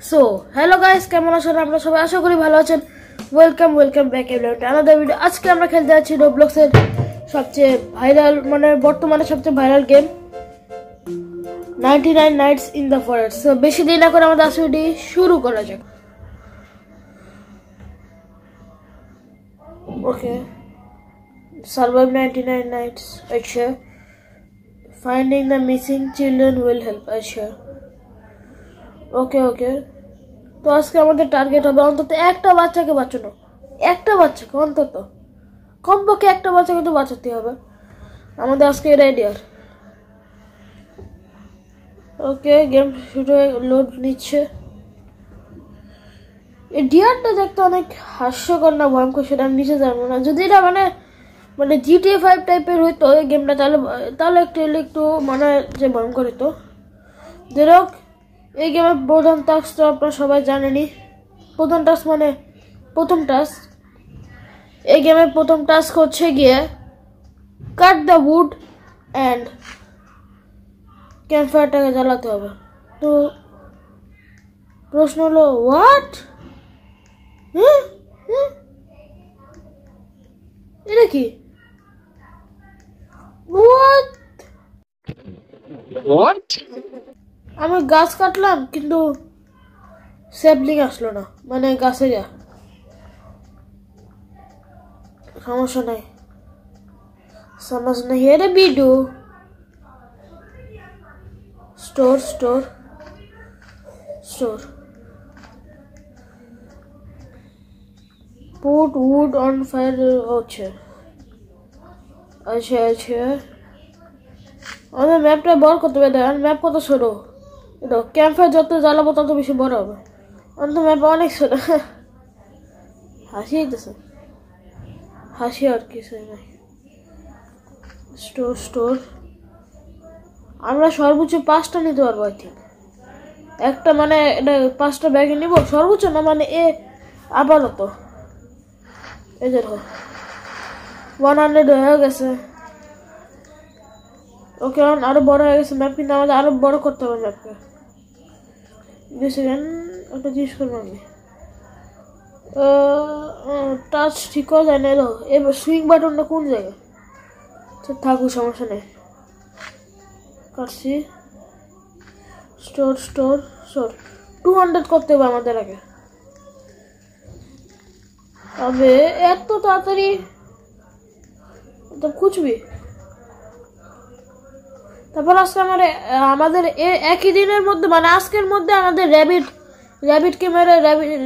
So hello guys, কেমন আছেন আপনারা সবাই? আশা করি ভালো আছেন। Welcome back everyone, another video. আজকে আমরা খেলতে যাচ্ছি রোবলক্সের সবচেয়ে ভাইরাল, বর্তমানে সবচেয়ে viral game 99 nights in the forest. So বেশি দেরি না করে আমাদের আজকে শুরু করা যাক। Okay, survive 99 nights. আচ্ছা, finding the missing children will help. আচ্ছা, ওকে। তো আজকে আমাদের টার্গেট হবে অন্তত একটা বাচ্চাকে বাঁচানো। একটা বাচ্চাকে অন্তত, কমপক্ষে একটা বাচ্চাকে তো বাঁচাতে হবে আমাদের আজকে। রেডি? আর ওকে, গেম শুরু হয়ে লোড নিচ্ছে। এই ডিয়ারটা দেখতে অনেক হাস্যকর না ভয়ঙ্কর সেটা আমি নিচে জানবো না। যদি এটা মানে GTA 5 টাইপের হইতো এই গেমটা, তাহলে একটু মনে হয় যে ভয়ঙ্কর হইতো। যাই হোক, এই গেমের প্রধান টাস্ক তো আপনারা সবাই জানেনই। এই গেমের প্রথম টাস্ক হচ্ছে গিয়ে কাট দ্য উড অ্যান্ড ক্যাম্পফায়ারটাকে জ্বালাতে হবে। তো প্রশ্ন হলো, হোয়াট? এটা কি? হোয়াট? আমি গাছ কাটলাম কিন্তু স্যাপলিং আসলো না, মানে গাছে যা সমস্যা নাই। समझ नहीं है रे Baidu. Store put would on fire. अच्छा আমাদের ম্যাপটা বড় করতে হবে। দেখেন ম্যাপ কত ছোট। এটা ক্যাম্পফায়ার যত জ্বালাবো তত বেশি বড় হবে। অন্ত ম্যাপ অনেক ছোট। হাসি হইতেছে, হাসি আর কিছু নাই। স্টোর আমরা সর্বোচ্চ 5টা নিতে পারবো। আই থিঙ্ক একটা, মানে এটা 5টা ব্যাগে নিব সর্বোচ্চ না, মানে আপাতত এই যে 100 হয়ে গেছে। ওকে, আরো বড় হয়ে গেছে ম্যাপ, কিন্তু আমাদের আরো বড় করতে হবে ম্যাপকে। 2 সেকেন্ড, একটা জিনিস করবো আমি। টাচ ঠিক করা যায় না। এলো এবার সুইং বাটনটা কোন জায়গায়? থাকুক, সমস্যা নেই। কাটছি। স্টোর 200 করতে হবে আমাদের আগে। अबे এত তাড়াতাড়ি তো কুচবি। তারপর আজকে আমাদের একই দিনের মধ্যে, মানে আজকের মধ্যে আমাদের র্যাবিটকে মেরে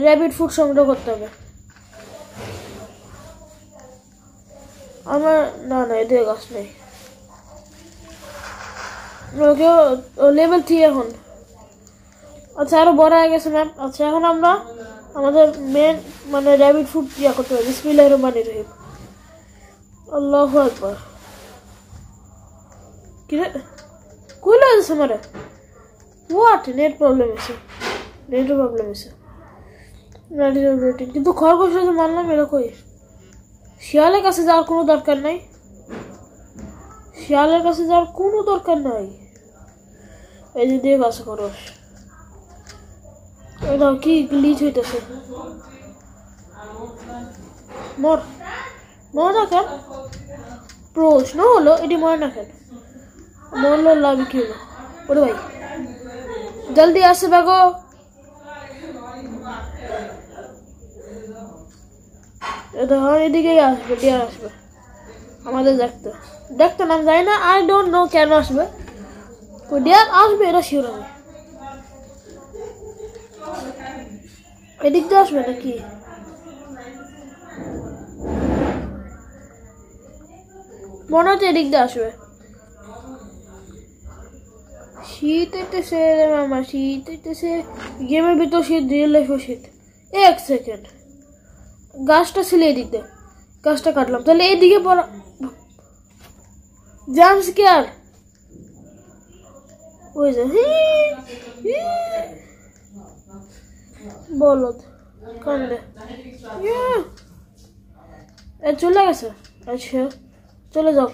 র্যাবিট ফুড সংগ্রহ করতে হবে। আমার না এদের গাছ নেই। ওকে, লেভেল 3 এখন। আচ্ছা, আরো বড় হয়ে গেছে ম্যাপ। আচ্ছা, এখন আমরা আমাদের মেন মানে র্যাবিট ফুড করতে হবে। বিসমিল্লাহির রহমানির রহিম। আল্লাহু আকবার। কি রে কই লাগছে আমারে? হোয়াট? নেট প্রবলেম আছে। কিন্তু খরগোশ মানলাম, এরা কই? শিয়ালের কাছে যাওয়ার কোনো দরকার নাই। এই যে দিয়ে গাছে খরগোশ। এটা কি গ্লিচ হইতেছে? মর না কেন? প্রশ্ন হলো এটি মরে না কেন? মরলো লাভ কি হলো? ওরে ভাই, জলদি আসে বাগো। এদিকেই আসবে, ডিয়ার আসবে আমাদের দেখতে নাম যায় না। আই ডোন্ট নো কেন আসবে। ডিয়ার আসবে, এটা শিওর। আমি এদিক দিয়ে আসবে নাকি? মনে হচ্ছে এদিক দিয়ে আসবে। শীত হইতেছে মামা, শীত হইতেছে। গেমের ভিতর শীত, রিয়েল লাইফও শীত। 1 সেকেন্ড, গাছটা ছিল এদিক দিয়ে, গাছটা কাটলাম। তাহলে এইদিকে পড়া জাম্পস কি আর ওই যে বলদ কান্দে চলে গেছে। আচ্ছা, চলে যাও।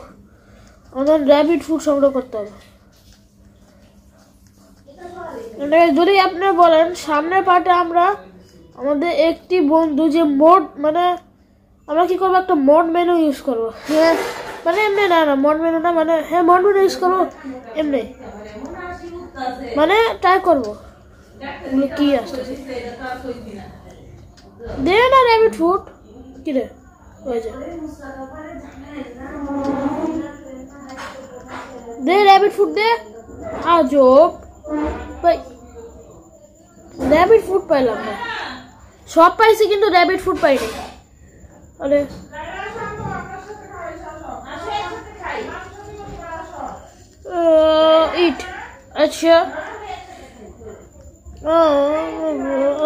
আমাদের র্যাবিট ফুড সংগ্রহ করতে হবে। মানে যদি আপনি বলেন সামনের পার্টে আমরা আমাদের একটি বন্ধু যে মোড মানে আমরা কি করবো একটা মোড মেনু ইউজ করবো। হ্যাঁ মানে এমনি না মোড মেনু না মানে হ্যাঁ মোড মেনু ইউজ করবো এমনি মানে ট্রাই করবো কি আসতেছে দে না র্যাবিট ফুড কি রে হয়ে যায় দে র্যাবিট ফুড দে আজব ভাই র্যাবিট ফুড পাইলাম না সব পাইছি কিন্তু র্যাবিট ফুড পাইনি আরে ইট আচ্ছা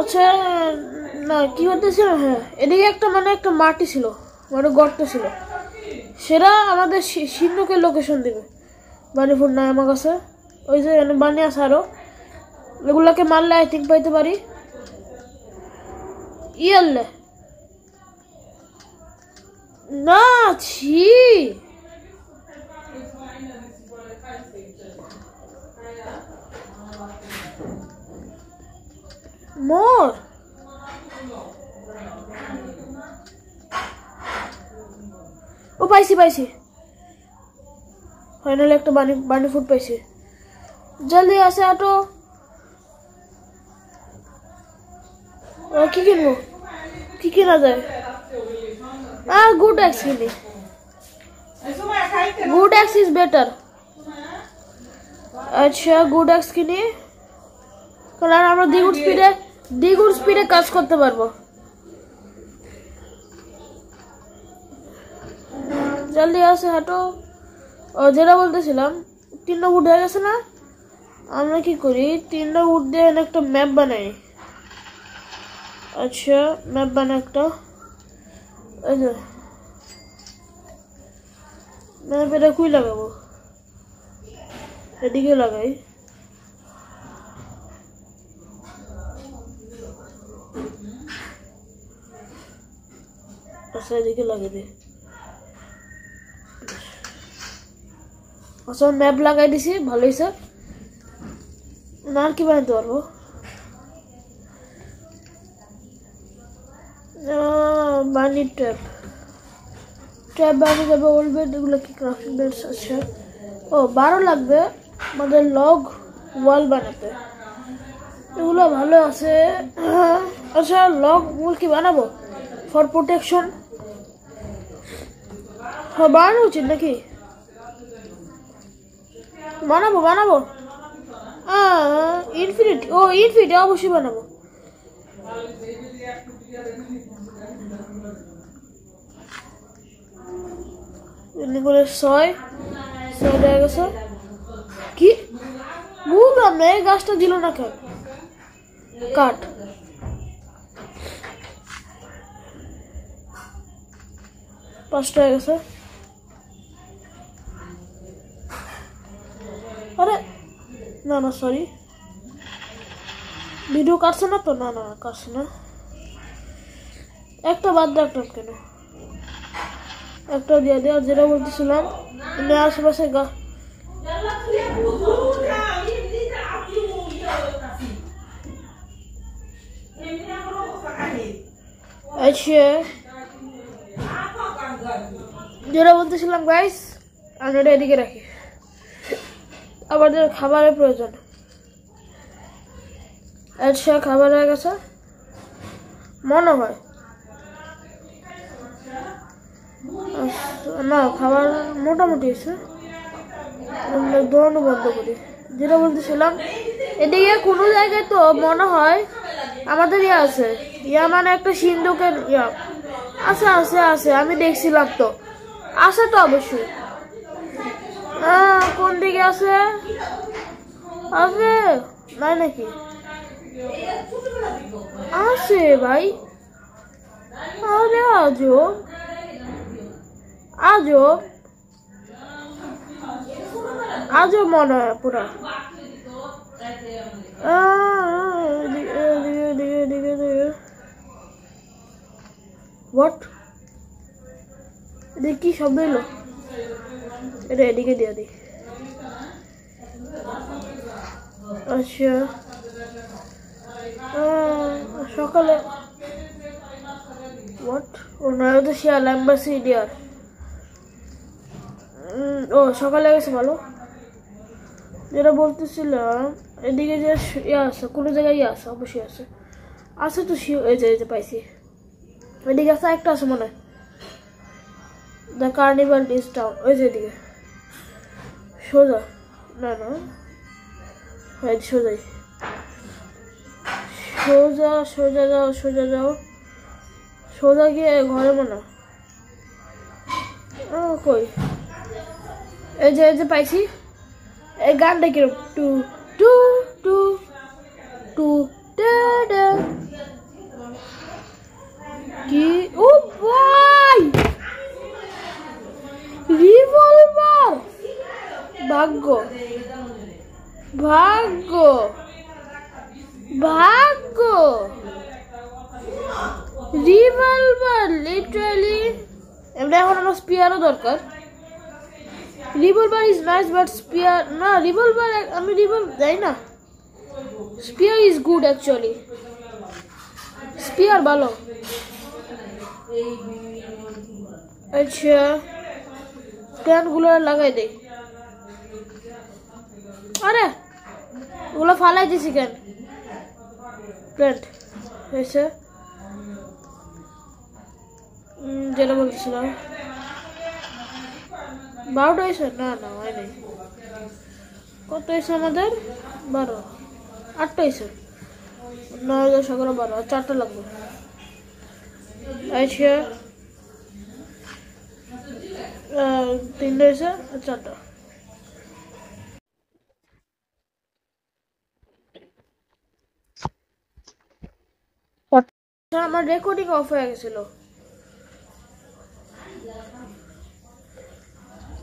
আচ্ছা না কি হতেছিল হ্যাঁ এদিকে একটা মানে একটা মাটি ছিল মানে গর্ত ছিল সেটা আমাদের সিন্ধুকের লোকেশন দিবে বানি ফুড নাই আমার কাছে ওই যে বানি আছে আরো এগুলাকে মারলে আই থিঙ্ক পাইতে পারি ইয়াল্লে না ছি মোর ও পাইছি ফাইনালি একটা বানি ফুড পাইছি জলদি আসে আটো কি কিনবো কি কেনা যায় গুড এক্স কিনি গুড এক্স ইজ বেটার আচ্ছা গুড এক্স কিনি কারণ আমরা দ্বিগুণ স্পিডে কাজ করতে পারবো জলদি আসে হাঁটো যেটা বলতেছিলাম 3টা উড হয়ে গেছে না আমরা কি করি 3টা উড দিয়ে একটা ম্যাপ বানাই আচ্ছা ম্যাপ বানাই একটা এই যে ম্যাপ এটা কুই লাগাবো এদিকে লাগাই আচ্ছা এদিকে লাগিয়ে দিই আচ্ছা ম্যাপ লাগাই দিছি ভালো হয়েছে না আর কি বানাতে পারবো বানি ট্যাব বানিয়ে যাবে ওল্ড বেড এগুলো কি ক্রাফটিং বেডস আছে ও 12 লাগবে আমাদের লগ ওয়াল বানাতে এগুলো ভালো আছে আচ্ছা লগ ওয়াল কি বানাবো ফর প্রোটেকশন হ্যাঁ বানানো উচিত নাকি বানাবো ইনফিনিটি অবশ্যই বানাবো এমনি করে 6 হয়ে গেছে কি বুঝলাম না এই গাছটা দিল না কেন কাট পাঁচটা হয়ে গেছে আরে না সরি ভিডিও কাটছে না তো না কাটছে না একটা বাদ রাখলাম কেন একটা দিয়ে দেওয়ার যেটা বলতেছিলাম আশেপাশে আচ্ছা যেটা বলতেছিলাম গাইস আমরা এদিকে রাখি আমাদের খাবারের প্রয়োজন আচ্ছা খাবার হয়ে গেছে মনে হয় না খাবার মোটামুটি আছে দৌড়ানো বন্ধ করি যেটা বলতেছিলাম এদিকে কোনো জায়গায় তো মনে হয় আমাদের আছে মানে একটা সিন্ধুকের আছে আমি দেখছিলাম তো আছে তো অবশ্যই কোন দিকে আছে নাই নাকি আছে ভাই আরে আজও মনে হয় পুরা হোয়াট এদিকে কি শব্দ এলো এটা এদিকে দিয়ে দিই আচ্ছা সকালে হোয়াট ও নয় তো শিয়াল অ্যাম্বাসিডিয়ার ও সকালে গেছে ভালো যেটা বলতেছিলাম এদিকে যে ইয়ে আছে কোনো জায়গায় ইয়ে আছে অবশ্যই আছে আছে তো এই যে পাইছি এদিকে আছে একটা আছে মনে হয় দ্য কার্নিভাল ইজ টাউন ওই যে এদিকে সোজা না না হ্যাঁ সোজাই সোজা সোজা যাও সোজা যাও সোজা গিয়ে ঘরে মনে কই এই যে পাইছি এই গানটা কিরকম টু টু টু টু কি ও ভাই রিভলভার ভাগ্য ভাগ্য ভাগ্য রিভলভার লিটারালি এমনি এখন আমার স্পিয়ারও দরকার revolver is nice but spear না রিভলভার আমি রিভলভার যাই না spear is good actually spear ভালো আচ্ছা ক্যানগুলো লাগাই দেই আরে ওগুলো ফালাই দিছি কেন প্ল্যান্ট হয়েছে যেটা বলছিলাম 12টা হয়েছে না না হয় নাই কত হয়েছে আমাদের 12 8টা হয়েছে 9 10 11 12 আর 4টা লাগবে আচ্ছা 3টা হয়েছে আর 4টা আমার রেকর্ডিং অফ হয়ে গেছিল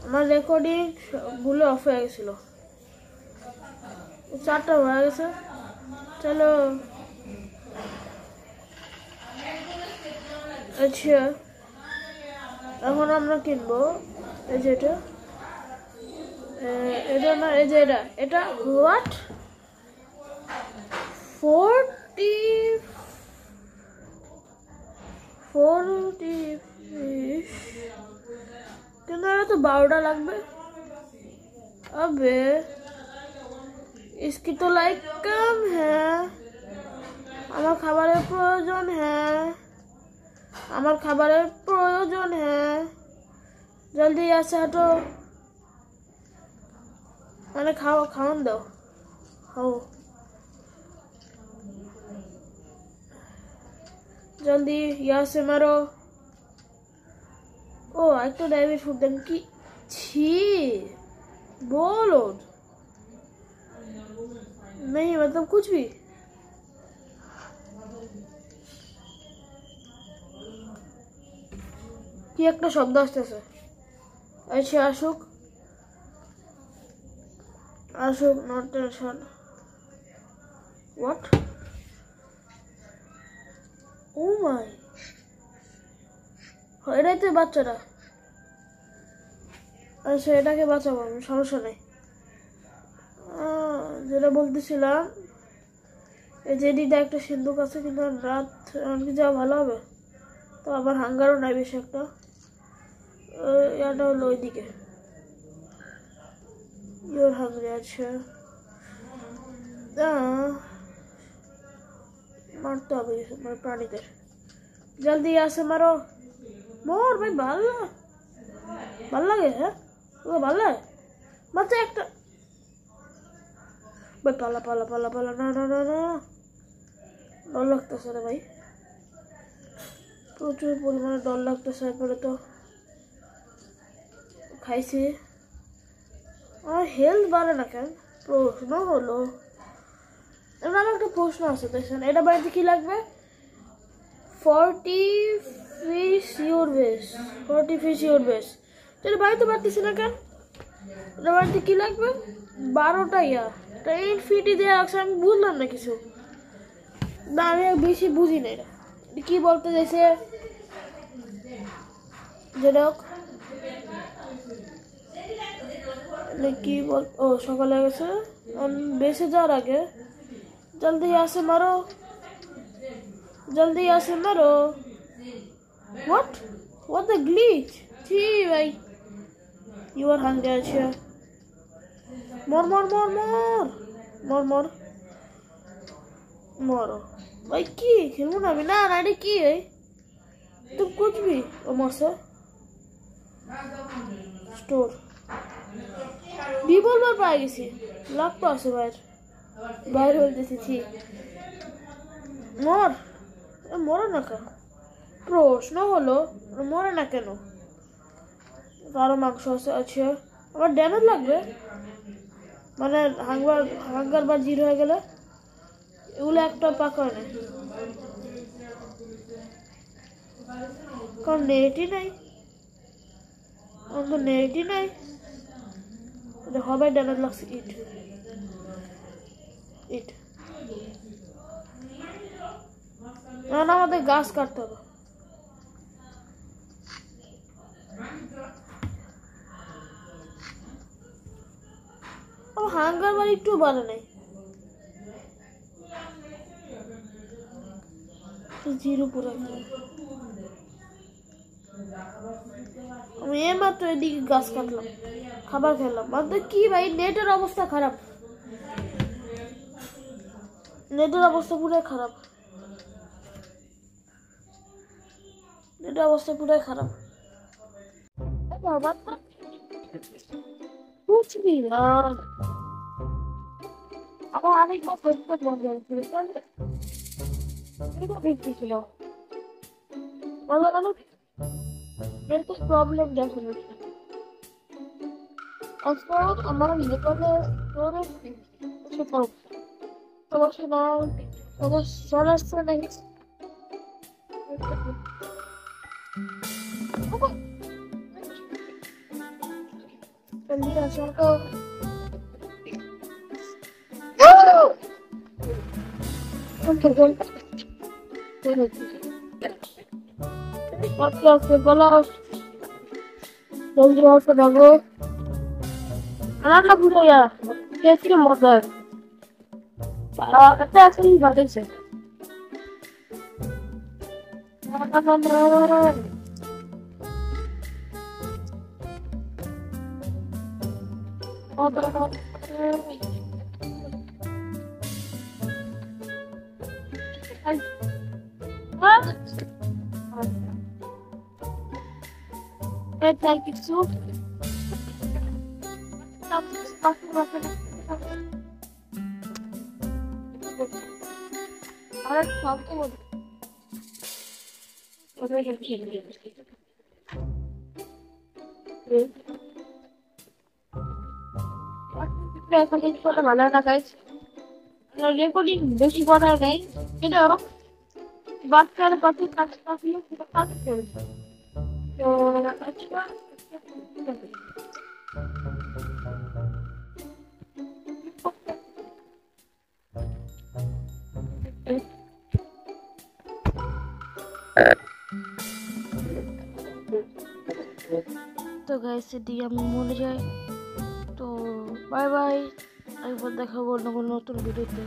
আমার রেকর্ডিং গুলো অফ হয়ে গেছিল 4টা হয়ে গেছে চলো আচ্ছা এখন আমরা কিনবো এই যে এটা না এই যে এটা হোয়াট 40 fish কিন্তু এটা তো 12টা লাগবে अबे इसकी तो लाइक कम है আমার খাবারের প্রয়োজন আমার খাবারের প্রয়োজন জলদি আসে হটো মানে খাওয়ান দাও খাও जल्दी यहाँ से मारो ओ एक तो डायरी फूड देम की छी बोलो नहीं मतलब कुछ भी কি একটা শব্দ আসতেছে আচ্ছা আসুক নট টেনশন হোয়াট ও মাই এটাই তো বাচ্চাটা আচ্ছা এটাকে বাঁচাবো আমি সমস্যা নেই যেটা বলতেছিলাম এই যে দিদা একটা সিন্ধুক আছে কিন্তু রাত এমনকি যাওয়া ভালো হবে তো আবার হাঙ্গারও নাই বেশি একটা এটা হলো ওইদিকে ইউর হাঙ্গরি আচ্ছা মারতে হবে মানে প্রাণীদের জলদি यहाँ से मारो मोर भाई ভাল লাগে হ্যাঁ ও ভাল লাগে মাত্র একটা ভাই পালা না ডর লাগতেছে রে ভাই প্রচুর পরিমাণে ডর লাগতেছে এরপরে তো খাইছি আমার হেলথ বাড়ে না কেন প্রশ্ন হলো আমার একটা প্রশ্ন আছে দেখছেন এটা বাড়িতে কি লাগবে 40 fish your base যেটা বাড়িতে পারতেছি না কেন এটা বাড়িতে কি লাগবে 12টা ইয়া 10 ফিটই দেওয়া আছে আমি বুঝলাম না কিছু না আমি বেশি বুঝি না এটা কি বলতে চাইছে যেটা কি বল ও সকালে গেছে বেসে যাওয়ার আগে জলদি यहाँ से मारो जल्दी यहाँ से मरो। What the glitch? छी भाई, you are hungry अच्छा। मोर मरो भाई की खेलूँ ना बिना राइड की है तुम कुछ भी मोर से स्टोर रिवॉल्वर पाए गई लग तो आसे बाहर हो जैसी थी मोर ना का প্রশ্ন হলো মরে না কেন কারো মাংস আছে আমার ড্যামেজ লাগবে মানে হাঙ্গার বার 0 হয়ে গেলে এগুলো একটা পাকা না কারণ নেটই নাই আমাদের নেটই নাই হবে ড্যামেজ লাগছে ইট না আমাদের গাছ কাটতে হবে হাঙ্গার বার একটু ভালো নেই 0 পুরো আমি এইমাত্র এদিকে গাছ কাটলাম খাবার খেলাম মানে কি ভাই নেটের অবস্থা খারাপ নেটের অবস্থা পুরো খারাপ বাবা कुछ भी यार अब आने को बहुत बन गया ये तो बिग ছিল मतलब मेरे को प्रॉब्लम डेफिनेटली also हमारा निकलने और कुछ तो सोलर से नहीं जल्दी आशा को मतलब से बोला जल्दी आओ तो लगो अनाना बुरा यार कैसे मदर कहते ऐसे ही बातें से Like it's so ভালো না গাইস রেকর্ডিং বেশি করা নেই কিন্তু বাচ্চার কাছে কাজ করলে কাজ করবে তো আচ্ছা তো গাইস যদি আমি মরে যাই তো বাই বাই একবার দেখাবো অন্য কোনো নতুন ভিডিওতে।